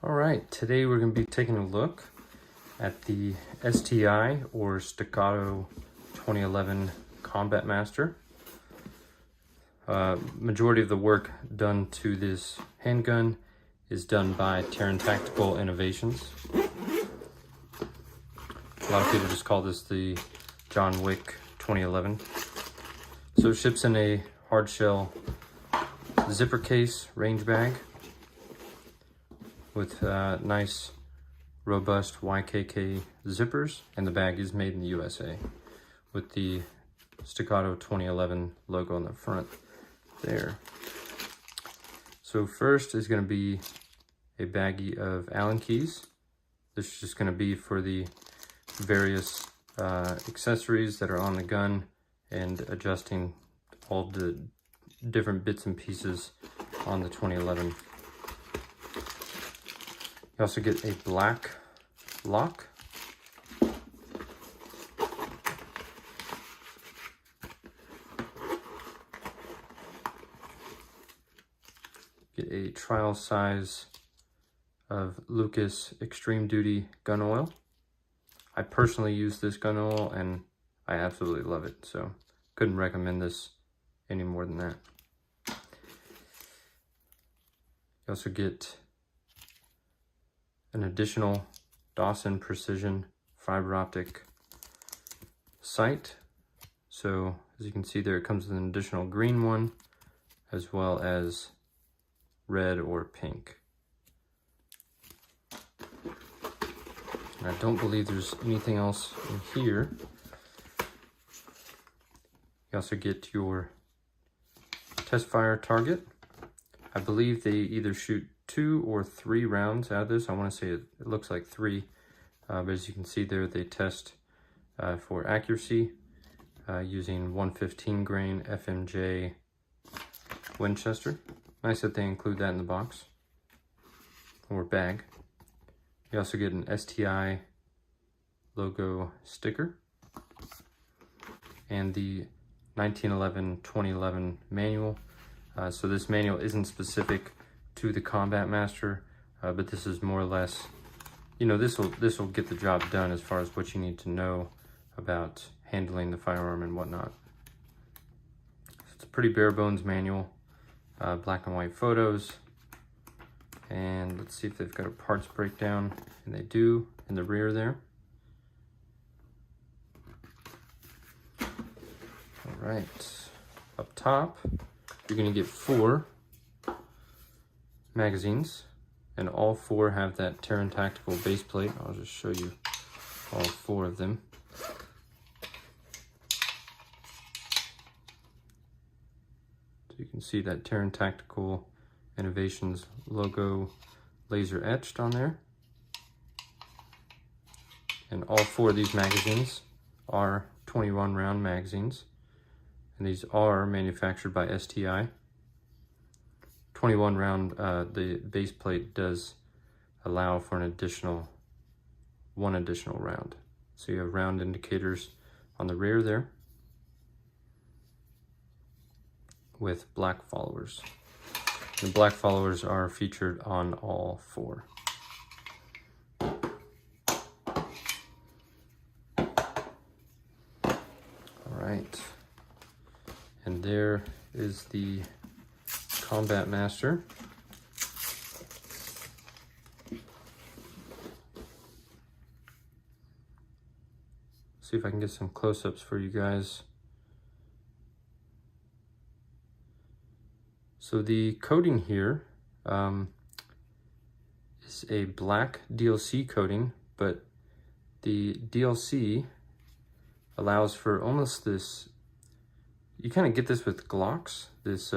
All right, today we're going to be taking a look at the STI or Staccato 2011 Combat Master. Majority of the work done to this handgun is done by Taran Tactical Innovations. A lot of people just call this the John Wick 2011. So it ships in a hard shell zipper case range bag with nice robust YKK zippers, and the bag is made in the USA with the Staccato 2011 logo on the front there. So first is going to be a baggie of Allen keys. This is just going to be for the various accessories that are on the gun and adjusting all the different bits and pieces on the 2011. You also get a black lock. Get a trial size of Lucas Extreme Duty gun oil. I personally use this gun oil and I absolutely love it, so couldn't recommend this any more than that. You also get an additional Dawson Precision fiber optic sight. So as you can see there, it comes with an additional green one as well as red or pink. And I don't believe there's anything else in here. You also get your test fire target. I believe they either shoot 2 or 3 rounds out of this. I want to say it looks like 3, but as you can see there, they test for accuracy using 115 grain FMJ Winchester. Nice that they include that in the box or bag. You also get an STI logo sticker and the 1911-2011 manual. So this manual isn't specific to the Combat Master, but this is more or less, you know, this will get the job done as far as what you need to know about handling the firearm and whatnot. It's a pretty bare bones manual, black and white photos, and let's see if they've got a parts breakdown, and they do in the rear there. All right, up top, you're gonna get 4 magazines, and all 4 have that Taran Tactical base plate. I'll just show you all 4 of them. So you can see that Taran Tactical Innovations logo laser etched on there. And all 4 of these magazines are 21 round magazines, and these are manufactured by STI. 21 round, the base plate does allow for one additional round. So you have round indicators on the rear there with black followers. The black followers are featured on all 4. All right, and there is the Combat Master. See if I can get some close-ups for you guys. So the coating here is a black DLC coating, but the DLC allows for almost this, you kind of get this with Glocks, this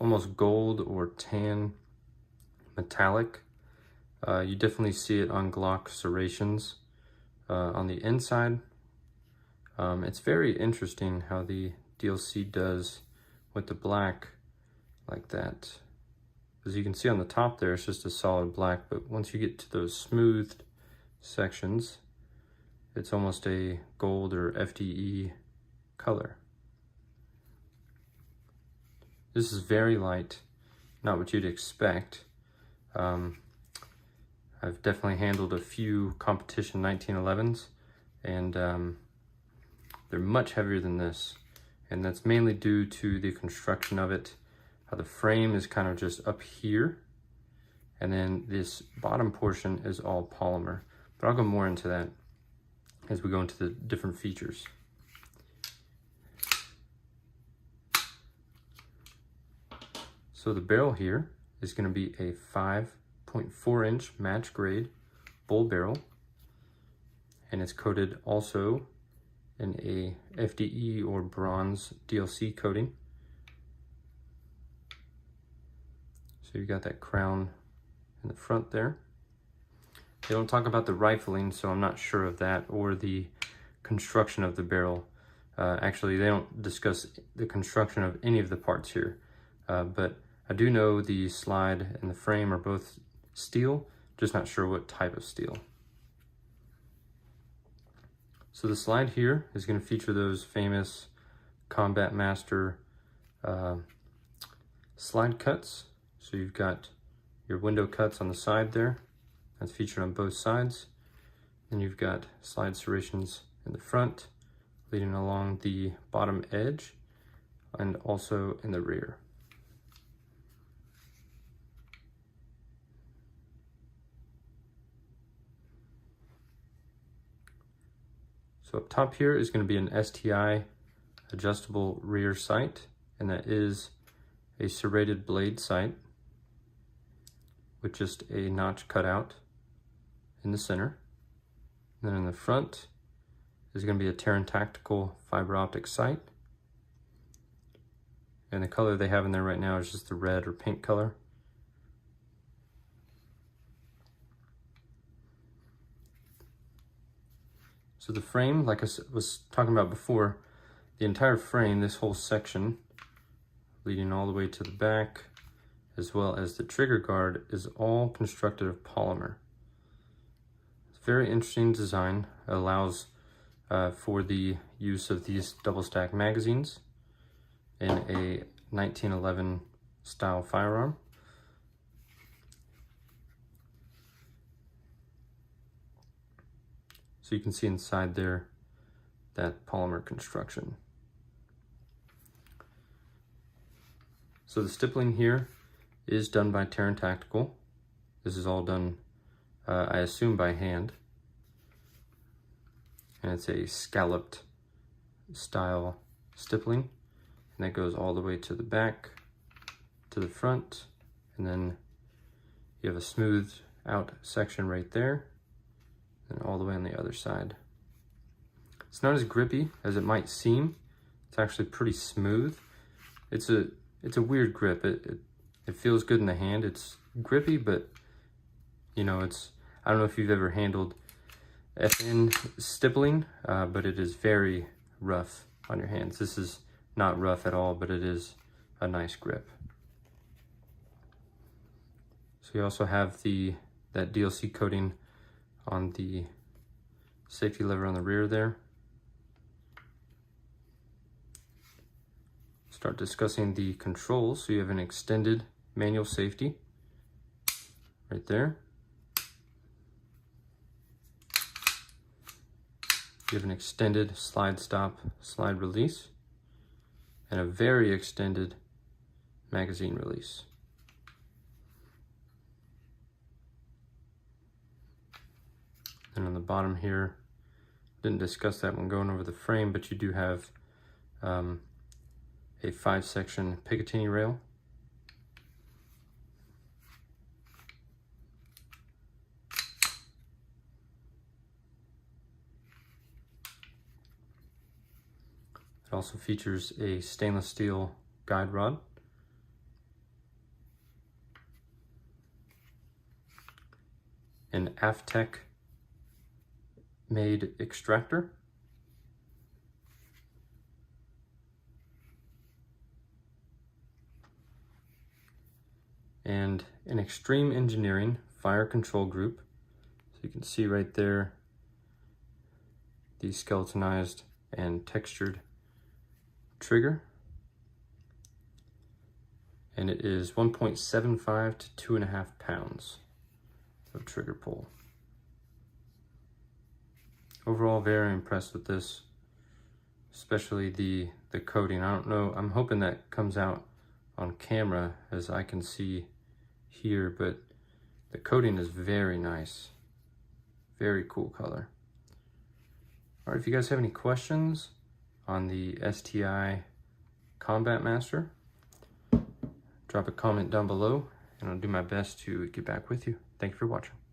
almost gold or tan metallic. You definitely see it on Glock serrations on the inside. It's very interesting how the DLC does with the black like that. As you can see on the top there, it's just a solid black, but once you get to those smoothed sections, it's almost a gold or FDE color. This is very light, not what you'd expect. I've definitely handled a few competition 1911s, and they're much heavier than this. And that's mainly due to the construction of it. How the frame is kind of just up here, and then this bottom portion is all polymer. But I'll go more into that as we go into the different features. So the barrel here is going to be a 5.4 inch match grade bull barrel, and it's coated also in a FDE or bronze DLC coating. So you've got that crown in the front there. They don't talk about the rifling, so I'm not sure of that, or the construction of the barrel. Actually, they don't discuss the construction of any of the parts here, but I do know the slide and the frame are both steel, just not sure what type of steel. So the slide here is going to feature those famous Combat Master slide cuts. So you've got your window cuts on the side there. That's featured on both sides. Then you've got slide serrations in the front, leading along the bottom edge, and also in the rear. So up top here is going to be an STI adjustable rear sight, and that is a serrated blade sight with just a notch cut out in the center. And then in the front is going to be a Taran tactical fiber optic sight, and the color they have in there right now is just the red or pink color. So the frame, like I was talking about before, the entire frame, this whole section, leading all the way to the back, as well as the trigger guard, is all constructed of polymer. It's a very interesting design. It allows for the use of these double stack magazines in a 1911 style firearm. So you can see inside there that polymer construction. So the stippling here is done by Taran Tactical. This is all done, I assume, by hand. And it's a scalloped style stippling. And that goes all the way to the back, to the front, and then you have a smoothed out section right there, and all the way on the other side. It's not as grippy as it might seem. It's actually pretty smooth. It's a weird grip. It feels good in the hand. It's grippy, but you know, I don't know if you've ever handled FN stippling, but it is very rough on your hands. This is not rough at all, but it is a nice grip. So you also have that DLC coating on the safety lever on the rear there. Start discussing the controls. So you have an extended manual safety right there. You have an extended slide stop, slide release, and a very extended magazine release. And on the bottom here, didn't discuss that when going over the frame, but you do have a 5-section Picatinny rail. It also features a stainless steel guide rod. An Aftec made extractor. And an Extreme Engineering fire control group. So you can see right there the skeletonized and textured trigger. And it is 1.75 to 2.5 pounds. of trigger pull. Overall, very impressed with this, especially the coating. I don't know, I'm hoping that comes out on camera as I can see here, but the coating is very nice. Very cool color. All right, if you guys have any questions on the STI Combat Master, drop a comment down below and I'll do my best to get back with you. Thank you for watching.